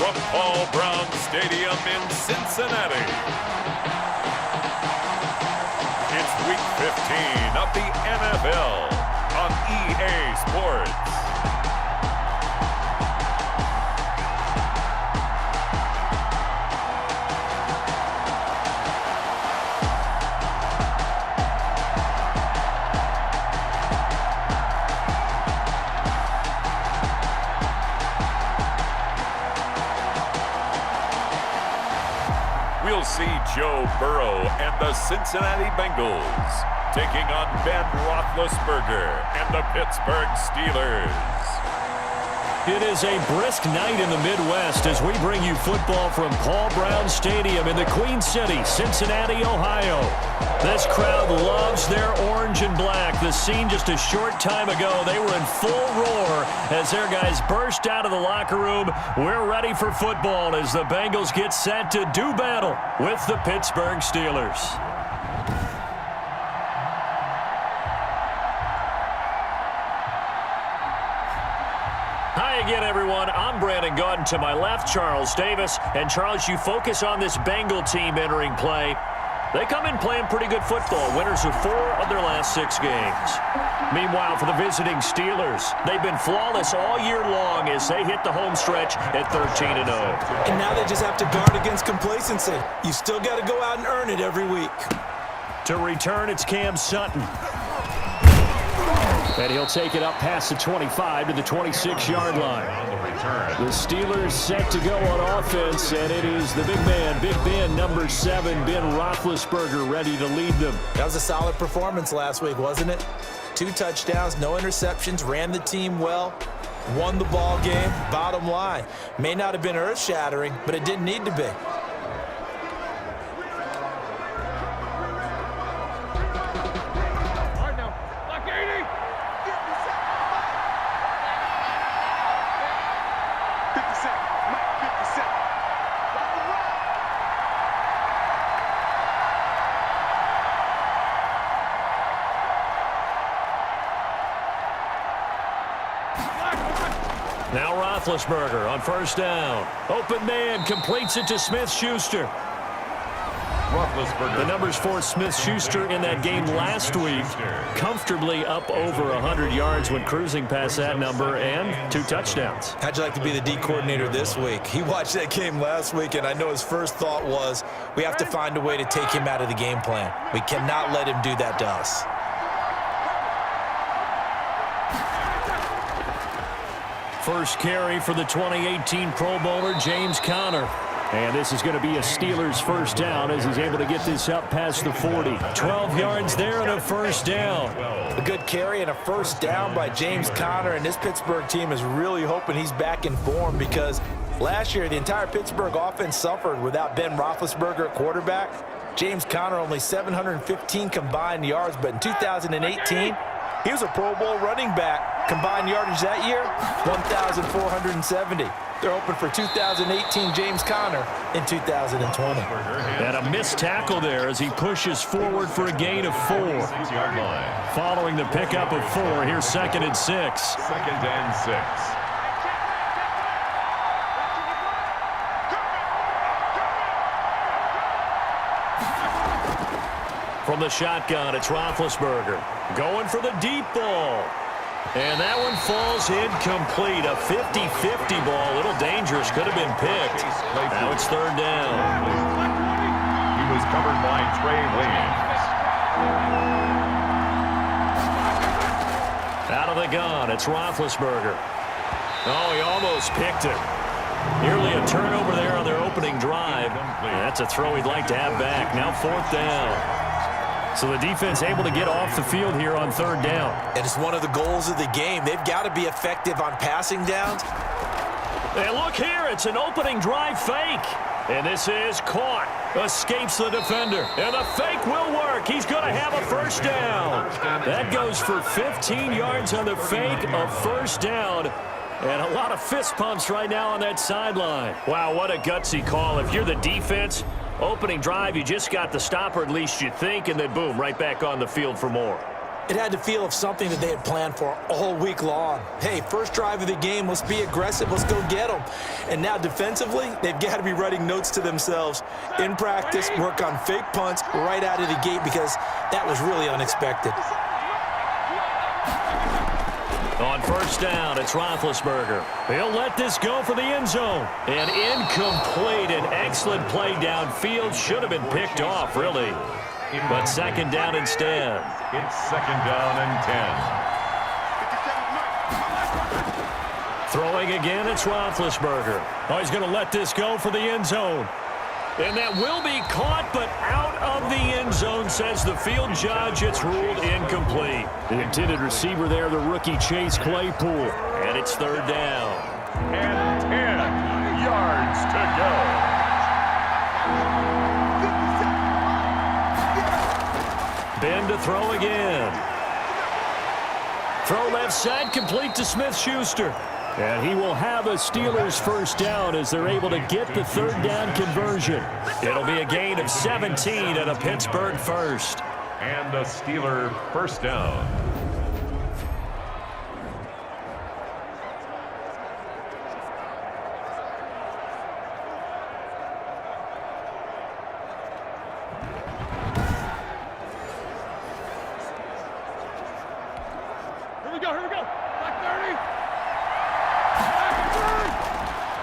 from Paul Brown Stadium in Cincinnati. It's Week 15 of the NFL on EA Sports. We'll see Joe Burrow and the Cincinnati Bengals taking on Ben Roethlisberger and the Pittsburgh Steelers. It is a brisk night in the Midwest as we bring you football from Paul Brown Stadium in the Queen City, Cincinnati, Ohio. This crowd loves their orange and black. The scene just a short time ago, they were in full roar as their guys burst out of the locker room. We're ready for football as the Bengals get set to do battle with the Pittsburgh Steelers. Hi again, everyone. I'm Brandon Gautin. To my left, Charles Davis. And Charles, you focus on this Bengal team entering play. They come in playing pretty good football. Winners of 4 of their last 6 games. Meanwhile, for the visiting Steelers, they've been flawless all year long as they hit the home stretch at 13-0. And now they just have to guard against complacency. You still got to go out and earn it every week. To return, it's Cam Sutton. And he'll take it up past the 25 to the 26-yard line. The Steelers set to go on offense, and it is the big man, Big Ben, number 7, Ben Roethlisberger, ready to lead them. That was a solid performance last week, wasn't it? 2 touchdowns, no interceptions, ran the team well, won the ball game. Bottom line, may not have been earth-shattering, but it didn't need to be. Now Roethlisberger on first down. Open man completes it to Smith-Schuster. The numbers for Smith-Schuster in that game last week, comfortably up over 100 yards when cruising past that number, and 2 touchdowns. How'd you like to be the D coordinator this week? He watched that game last week, and I know his first thought was, we have to find a way to take him out of the game plan. We cannot let him do that to us. First carry for the 2018 Pro Bowler, James Conner. And this is going to be a Steelers first down as he's able to get this up past the 40. 12 yards there and a first down. A good carry and a first down by James Conner, and this Pittsburgh team is really hoping he's back in form because last year the entire Pittsburgh offense suffered without Ben Roethlisberger at quarterback. James Conner only 715 combined yards, but in 2018, he was a Pro Bowl running back. Combined yardage that year, 1,470. They're hoping for 2018 James Conner in 2020. And a missed tackle there as he pushes forward for a gain of 4. Following the pickup of 4, here's 2nd and 6. 2nd and 6. From the shotgun, it's Roethlisberger going for the deep ball. And that one falls incomplete. A 50-50 ball. A little dangerous. Could have been picked. Now it's 3rd down. He was covered by Trey Williams. Out of the gun, it's Roethlisberger. Oh, he almost picked it. Nearly a turnover there on their opening drive. And that's a throw he'd like to have back. Now 4th down. So the defense able to get off the field here on 3rd down. And it's one of the goals of the game. They've got to be effective on passing downs. And look here, it's an opening drive fake. And this is caught. Escapes the defender. And the fake will work. He's going to have a first down. That goes for 15 yards on the fake, a first down. And a lot of fist pumps right now on that sideline. Wow, what a gutsy call. If you're the defense, opening drive, you just got the stop, or at least you think, and then boom, right back on the field for more. It had the feel of something that they had planned for all week long. Hey, first drive of the game, let's be aggressive, let's go get them. And now defensively, they've got to be writing notes to themselves. In practice, work on fake punts right out of the gate because that was really unexpected. On first down, it's Roethlisberger. He'll let this go for the end zone. And incomplete. An excellent play downfield. Should have been picked off, really. But second down instead. It's second down and 10. Throwing again, it's Roethlisberger. Oh, he's going to let this go for the end zone. And that will be caught, but out of the end zone, says the field judge. It's ruled incomplete. The intended receiver there, the rookie Chase Claypool. And it's third down. And 10 yards to go. Ben to throw again. Throw left side, complete to Smith-Schuster. And he will have a Steelers first down as they're able to get the third down conversion. It'll be a gain of 17 and a Pittsburgh first. And a Steeler first down.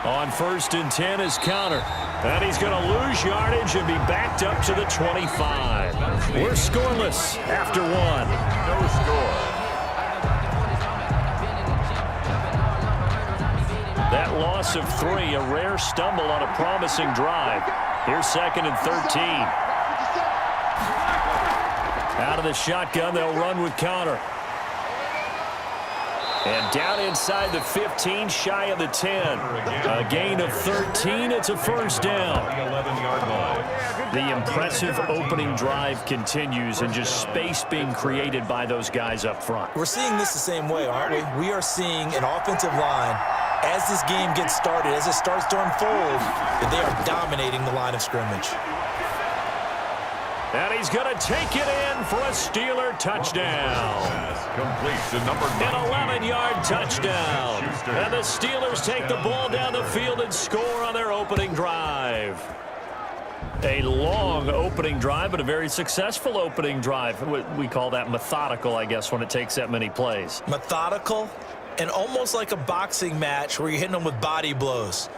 On first and 10 is counter. And he's going to lose yardage and be backed up to the 25. We're scoreless after one. No score. That loss of 3, a rare stumble on a promising drive. Here's second and 13. Out of the shotgun, they'll run with counter. And down inside the 15, shy of the 10. A gain of 13. It's a first down. The 11-yard line. The impressive opening drive continues and just space being created by those guys up front. We're seeing this the same way, aren't we? We are seeing an offensive line, as this game gets started, as it starts to unfold, that they are dominating the line of scrimmage. And he's going to take it in for a Steeler touchdown. Complete to number 9. An 11-yard touchdown. And the Steelers take the ball down the field and score on their opening drive. A long opening drive, but a very successful opening drive. We call that methodical, I guess, when it takes that many plays. Methodical and almost like a boxing match where you're hitting them with body blows.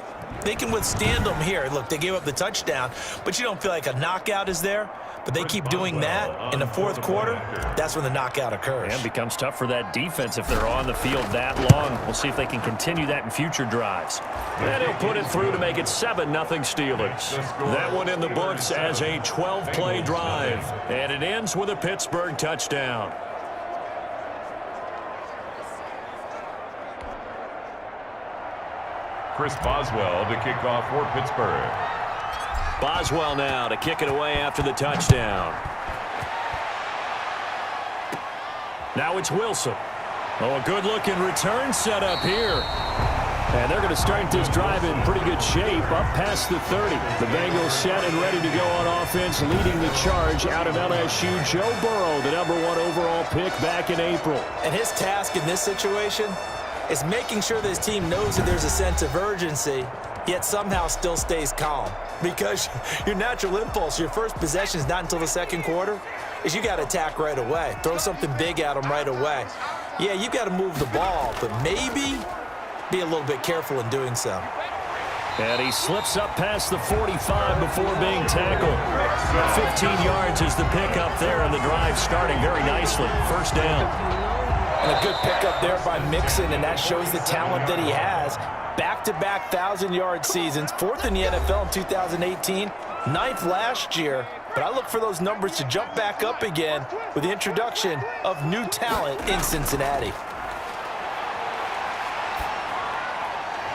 They can withstand them here. Look, they gave up the touchdown, but you don't feel like a knockout is there. But they keep doing that in the fourth quarter. That's when the knockout occurs. And becomes tough for that defense if they're on the field that long. We'll see if they can continue that in future drives. And he'll put it through to make it 7-0 Steelers. That one in the books as a 12-play drive. And it ends with a Pittsburgh touchdown. Chris Boswell to kick off for Pittsburgh. Boswell now to kick it away after the touchdown. Now it's Wilson. Oh, a good-looking return set up here. And they're going to start this drive in pretty good shape, up past the 30. The Bengals set and ready to go on offense, leading the charge out of LSU. Joe Burrow, the #1 overall pick back in April. And his task in this situation is making sure that his team knows that there's a sense of urgency, yet somehow still stays calm. Because your natural impulse, your first possession is not until the second quarter, is you got to attack right away. Throw something big at them right away. Yeah, you got to move the ball, but maybe be a little bit careful in doing so. And he slips up past the 45 before being tackled. 15 yards is the pickup there, and the drive starting very nicely. First down. And a good pickup there by Mixon, and that shows the talent that he has. Back-to-back 1,000-yard seasons, 4th in the NFL in 2018, 9th last year. But I look for those numbers to jump back up again with the introduction of new talent in Cincinnati.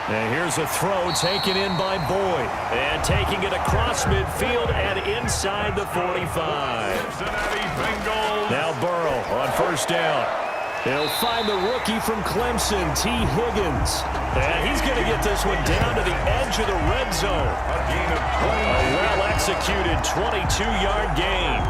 And here's a throw taken in by Boyd. And taking it across midfield and inside the 45. Cincinnati Bengals. Now Burrow on first down. They'll find the rookie from Clemson, T. Higgins. And he's going to get this one down to the edge of the red zone. A well-executed 22-yard gain.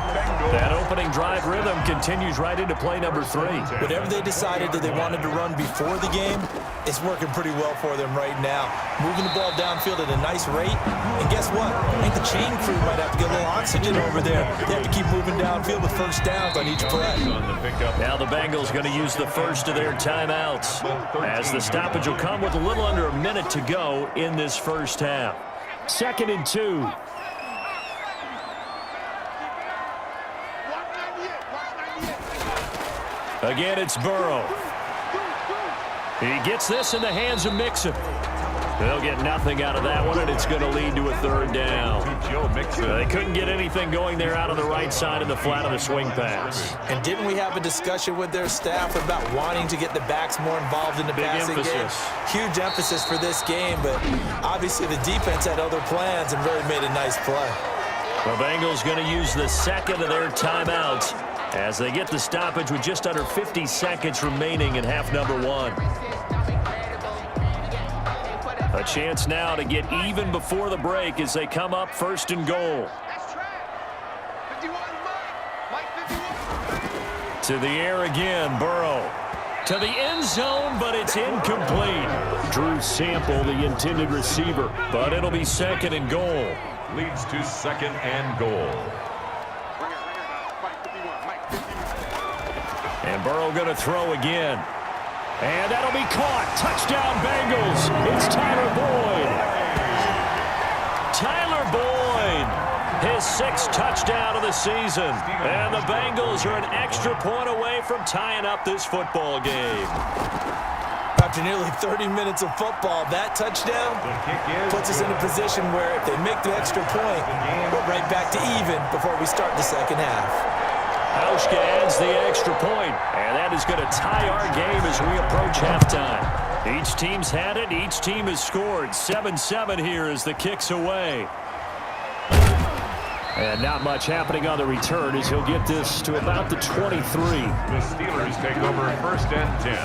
That opening drive rhythm continues right into play number 3. Whatever they decided that they wanted to run before the game, it's working pretty well for them right now. Moving the ball downfield at a nice rate. And guess what? I think the chain crew might have to get a little oxygen over there. They have to keep moving downfield with first downs on each play. Now the Bengals going to use the first of their timeouts, as the stoppage will come with a little under a minute to go in this first half. 2nd and 2. Again, it's Burrow. He gets this in the hands of Mixon. They'll get nothing out of that one, and it's going to lead to a 3rd down. They couldn't get anything going there out on the right side of the flat of the swing pass. And didn't we have a discussion with their staff about wanting to get the backs more involved in the passing game? Huge emphasis for this game, but obviously the defense had other plans and really made a nice play. The Bengals going to use the 2nd of their timeouts as they get the stoppage with just under 50 seconds remaining in half number 1. A chance now to get even before the break as they come up 1st and goal. To the air again, Burrow. To the end zone, but it's incomplete. Drew Sample, the intended receiver, but it'll be 2nd and goal. Leads to 2nd and goal. And Burrow going to throw again. And that'll be caught. Touchdown, Bengals. It's Tyler Boyd. Tyler Boyd, his 6th touchdown of the season. And the Bengals are an extra point away from tying up this football game. After nearly 30 minutes of football, that touchdown puts us in a position where if they make the extra point, we're right back to even before we start the 2nd half. Hauschka adds the extra point, and that is going to tie our game as we approach halftime. Each team's had it. Each team has scored. 7-7 here as the kick's away. And not much happening on the return as he'll get this to about the 23. The Steelers take over 1st and 10.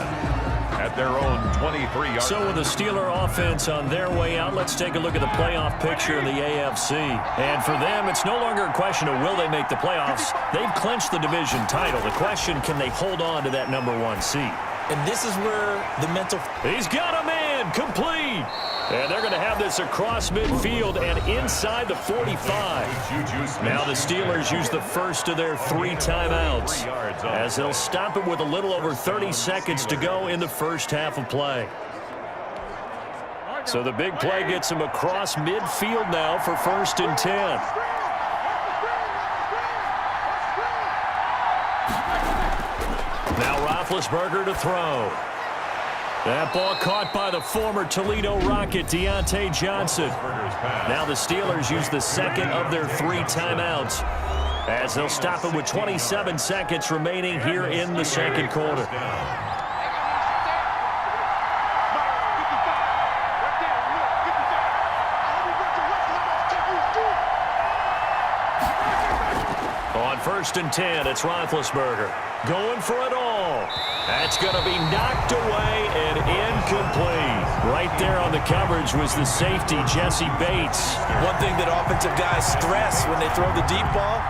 At their own 23-yard. So with the Steeler offense on their way out, let's take a look at the playoff picture in the AFC. And for them, it's no longer a question of will they make the playoffs. They've clinched the division title. The question, can they hold on to that number 1 seed? And this is where the mental... He's got a man, complete. And they're going to have this across midfield and inside the 45. Now the Steelers use the first of their 3 timeouts as they'll stop it with a little over 30 seconds to go in the first half of play. So the big play gets them across midfield now for 1st and 10. Now Roethlisberger to throw. That ball caught by the former Toledo Rocket, Deontay Johnson. Now the Steelers use the 2nd of their 3 timeouts as they'll stop it with 27 seconds remaining here in the 2nd quarter. On 1st and 10, it's Roethlisberger going for it all. That's going to be knocked away and incomplete. Right there on the coverage was the safety, Jesse Bates. One thing that offensive guys stress when they throw the deep ball,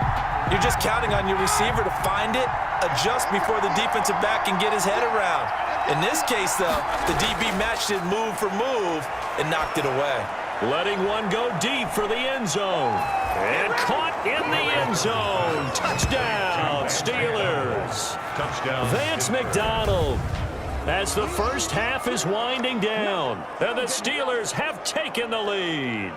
you're just counting on your receiver to find it, adjust before the defensive back can get his head around. In this case, though, the DB matched it move for move and knocked it away. Letting one go deep for the end zone. And caught in the end zone. Touchdown, Steelers. Touchdown. Vance McDonald. As the first half is winding down, and the Steelers have taken the lead.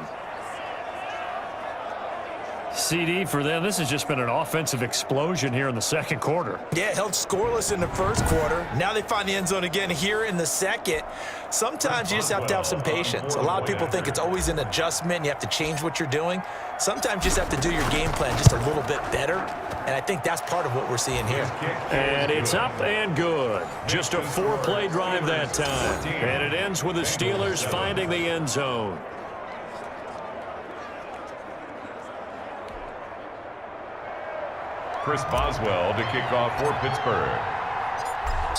CD for them, this has just been an offensive explosion here in the 2nd quarter. Yeah, held scoreless in the 1st quarter. Now they find the end zone again here in the 2nd. Sometimes you just have to have some patience. A lot of people think it's always an adjustment. You have to change what you're doing. Sometimes you just have to do your game plan just a little bit better. And I think that's part of what we're seeing here. And it's up and good. Just a 4-play drive that time. And it ends with the Steelers finding the end zone. Chris Boswell to kick off for Pittsburgh.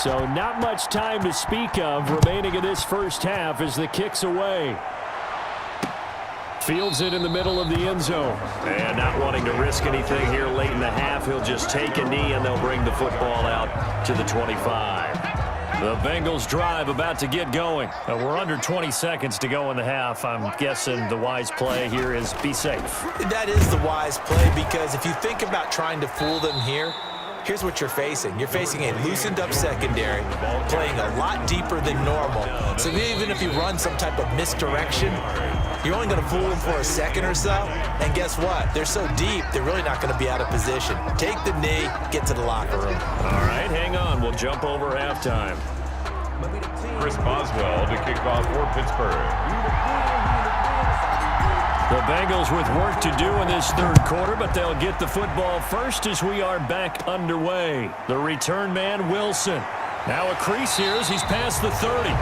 So not much time to speak of remaining in this first half as the kick's away. Fields it in the middle of the end zone. And not wanting to risk anything here late in the half, he'll just take a knee and they'll bring the football out to the 25. The Bengals drive about to get going. We're under 20 seconds to go in the half. I'm guessing the wise play here is be safe. That is the wise play, because if you think about trying to fool them here, here's what you're facing. You're facing a loosened up secondary, playing a lot deeper than normal. So even if you run some type of misdirection, you're only going to fool them for a second or so. And guess what? They're so deep, they're really not going to be out of position. Take the knee, get to the locker room. All right, hang on. We'll jump over halftime. Chris Boswell to kick off for Pittsburgh. The Bengals with work to do in this third quarter, but they'll get the football first as we are back underway. The return man, Wilson. Now a crease here as he's past the 30.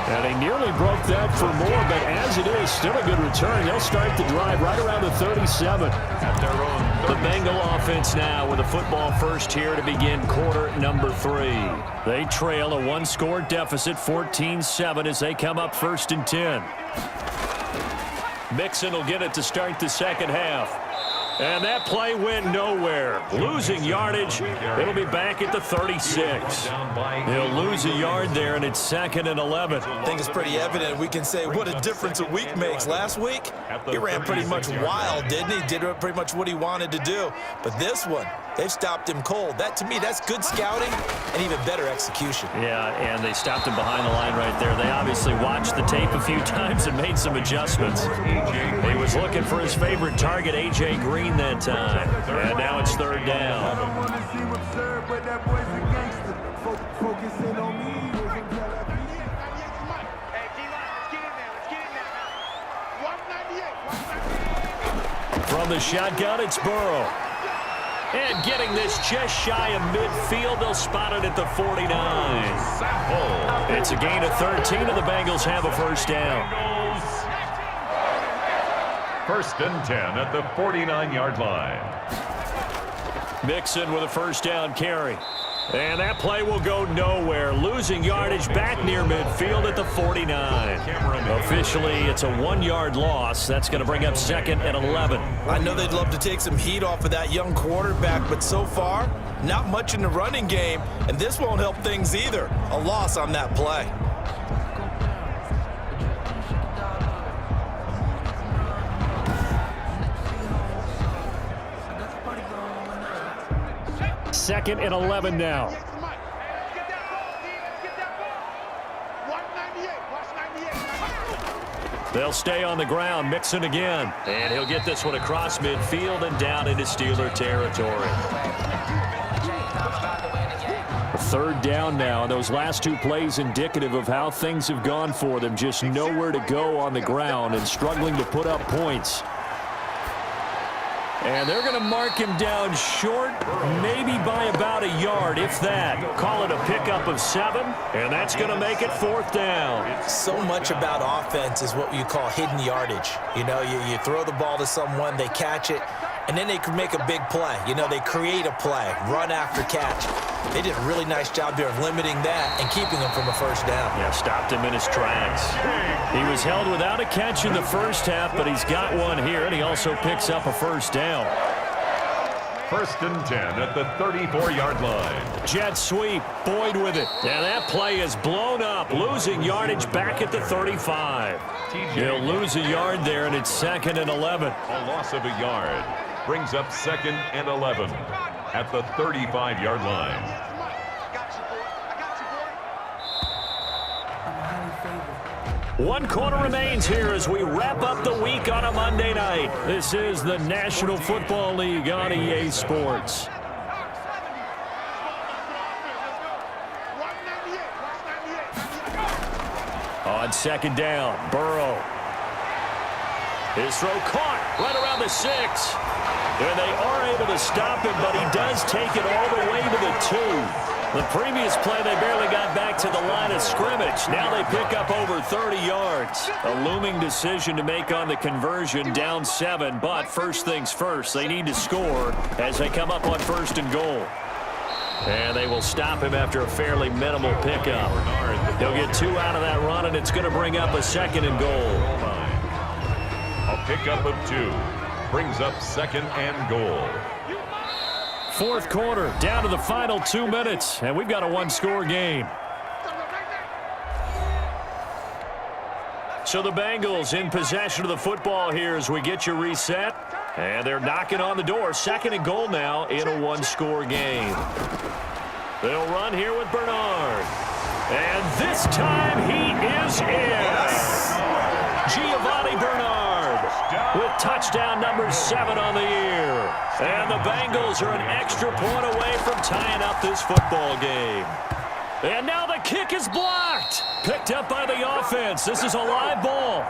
And he nearly broke that for more, but as it is, still a good return. They'll start the drive right around the 37. At their own 30. The Bengal offense now with a football first here to begin quarter number 3. They trail a one-score deficit, 14-7, as they come up first and 10. Mixon will get it to start the second half. And that play went nowhere. Losing yardage. It'll be back at the 36. He'll lose a yard there, and it's 2nd and 11. I think it's pretty evident. We can say what a difference a week makes. Last week, he ran pretty much wild, didn't he? Did pretty much what he wanted to do. But this one, they've stopped him cold. That, to me, that's good scouting and even better execution. Yeah, and they stopped him behind the line right there. They obviously watched the tape a few times and made some adjustments. He was looking for his favorite target, A.J. Green, that time. And now it's third down. From the shotgun, it's Burrow. And getting this just shy of midfield, they'll spot it at the 49. It's a gain of 13, and the Bengals have a first down. First and 10 at the 49-yard line. Mixon with a first down carry. And that play will go nowhere. Losing yardage back near midfield at the 49. Officially, it's a 1-yard loss. That's going to bring up 2nd and 11. I know they'd love to take some heat off of that young quarterback, but so far, not much in the running game, and this won't help things either. A loss on that play. Second and 11 now. They'll stay on the ground. Mixon again. And he'll get this one across midfield and down into Steeler territory. Third down now. Those last two plays indicative of how things have gone for them. Just nowhere to go on the ground and struggling to put up points. And they're going to mark him down short, maybe by about a yard, if that. Call it a pickup of 7, and that's going to make it 4th down. So much about offense is what you call hidden yardage. You know, you throw the ball to someone, they catch it, and then they can make a big play. You know, they create a play, run after catch. They did a really nice job here of limiting that and keeping him from a first down. Yeah, stopped him in his tracks. He was held without a catch in the first half, but he's got one here, and he also picks up a first down. First and 10 at the 34-yard line. Jet sweep, Boyd with it. And that play is blown up, losing yardage back at the 35. He'll lose a yard there, and it's 2nd and 11. A loss of a yard brings up 2nd and 11 at the 35-yard line. One quarter remains here as we wrap up the week on a Monday night. This is the National Football League on EA Sports. On second down, Burrow. His throw caught right around the 6. And they are able to stop him, but he does take it all the way to the 2. The previous play, they barely got back to the line of scrimmage. Now they pick up over 30 yards. A looming decision to make on the conversion, down 7. But first things first, they need to score as they come up on 1st and goal. And they will stop him after a fairly minimal pickup. He'll get 2 out of that run, and it's going to bring up a 2nd and goal. A pickup of 2 brings up 2nd and goal. 4th quarter, down to the final 2 minutes, and we've got a 1-score game. So the Bengals in possession of the football here as we get you reset. And they're knocking on the door. 2nd and goal now in a 1-score game. They'll run here with Bernard. And this time he is in. Giovanni Bernard with touchdown number 7 on the year. And the Bengals are an extra point away from tying up this football game. And now the kick is blocked. Picked up by the offense. This is a live ball.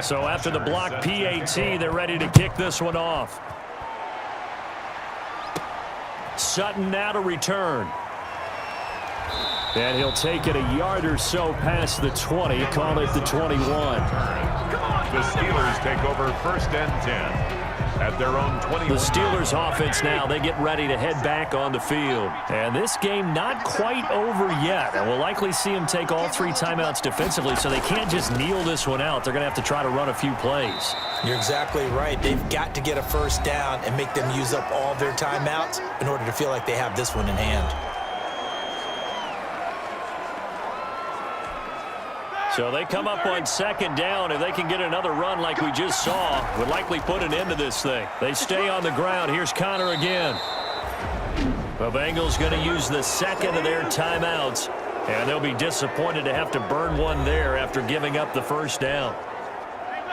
So after the block PAT, they're ready to kick this one off. Sutton now to return. And he'll take it a yard or so past the 20, call it the 21. The Steelers take over 1st and 10 at their own 21. The Steelers offense now, they get ready to head back on the field. And this game not quite over yet. And we'll likely see them take all 3 timeouts defensively, so they can't just kneel this one out. They're going to have to try to run a few plays. You're exactly right. They've got to get a 1st down and make them use up all their timeouts in order to feel like they have this one in hand. So they come up on 2nd down. If they can get another run like we just saw, would likely put an end to this thing. They stay on the ground. Here's Connor again. The Bengals going to use the 2nd of their timeouts, and they'll be disappointed to have to burn one there after giving up the 1st down.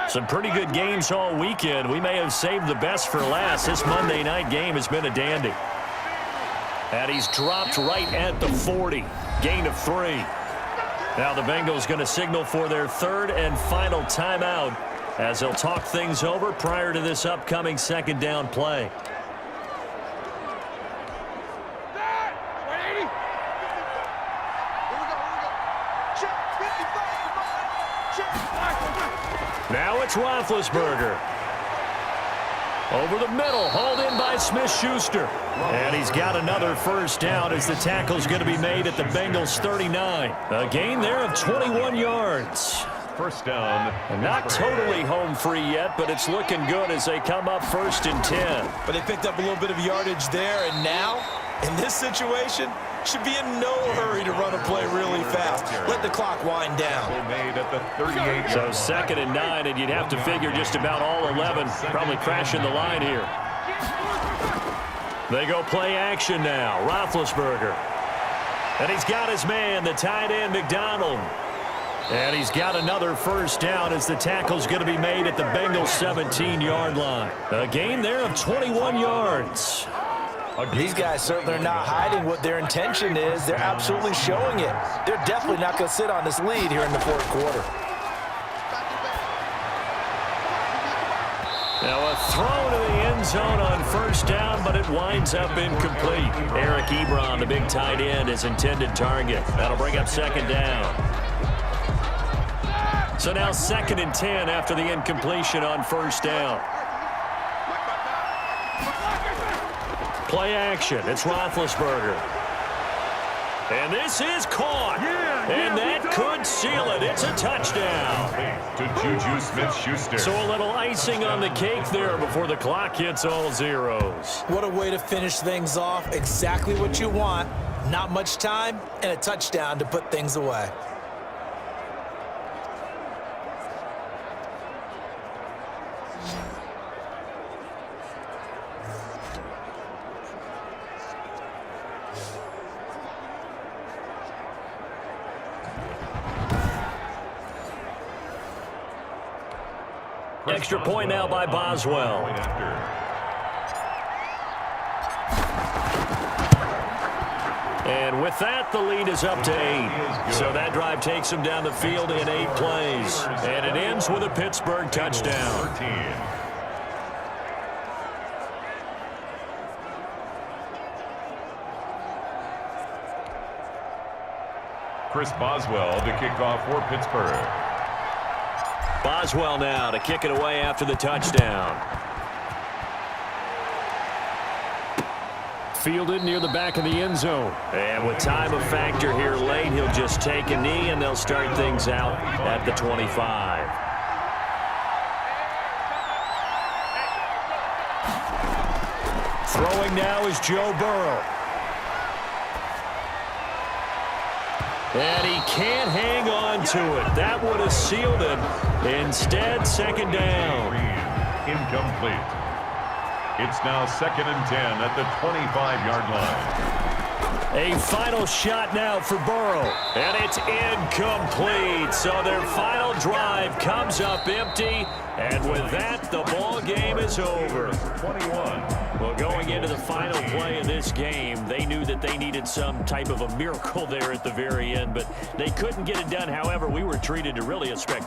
Some pretty good games all weekend. We may have saved the best for last. This Monday night game has been a dandy. And he's dropped right at the 40. Gain of 3. Now the Bengals going to signal for their 3rd and final timeout as they'll talk things over prior to this upcoming 2nd down play. Now it's Roethlisberger. Over the middle, hauled in by Smith-Schuster. And he's got another 1st down as the tackle's going to be made at the Bengals 39. A gain there of 21 yards. 1st down. And not totally home free yet, but it's looking good as they come up 1st and 10. But they picked up a little bit of yardage there, and now, in this situation, should be in no hurry to run a play really fast. Let the clock wind down. Made at the 38. So 2nd and 9, and you'd have to figure just about all 11 probably crashing the line here. They go play action now. Roethlisberger. And he's got his man, the tight end, McDonald. And he's got another 1st down as the tackle's going to be made at the Bengals 17-yard line. A gain there of 21 yards. These guys certainly are not hiding what their intention is. They're absolutely showing it. They're definitely not going to sit on this lead here in the 4th quarter. Now a throw to the end zone on 1st down, but it winds up incomplete. Eric Ebron, the big tight end, is intended target. That'll bring up 2nd down. So now 2nd and 10 after the incompletion on 1st down. Play action. It's Roethlisberger. And this is caught. And that could seal it. It's a touchdown. To Juju Smith-Schuster. So a little icing on the cake there before the clock hits all zeros. What a way to finish things off. Exactly what you want. Not much time and a touchdown to put things away. Extra point now by Boswell. And with that, the lead is up to 8. So that drive takes them down the field in 8 plays. And it ends with a Pittsburgh touchdown. Chris Boswell to kick off for Pittsburgh. Boswell now to kick it away after the touchdown. Fielded near the back of the end zone. And with time a factor here late, he'll just take a knee, and they'll start things out at the 25. Throwing now is Joe Burrow. And he can't hang on to it. That would have sealed it. Instead, second down. Incomplete. It's now 2nd and 10 at the 25-yard line. A final shot now for Burrow. And it's incomplete. So their final drive comes up empty. And with that, the ball game is over. 21. Well, going into the final play of this game, they knew that they needed some type of a miracle there at the very end, but they couldn't get it done. However, we were treated to really a spectacular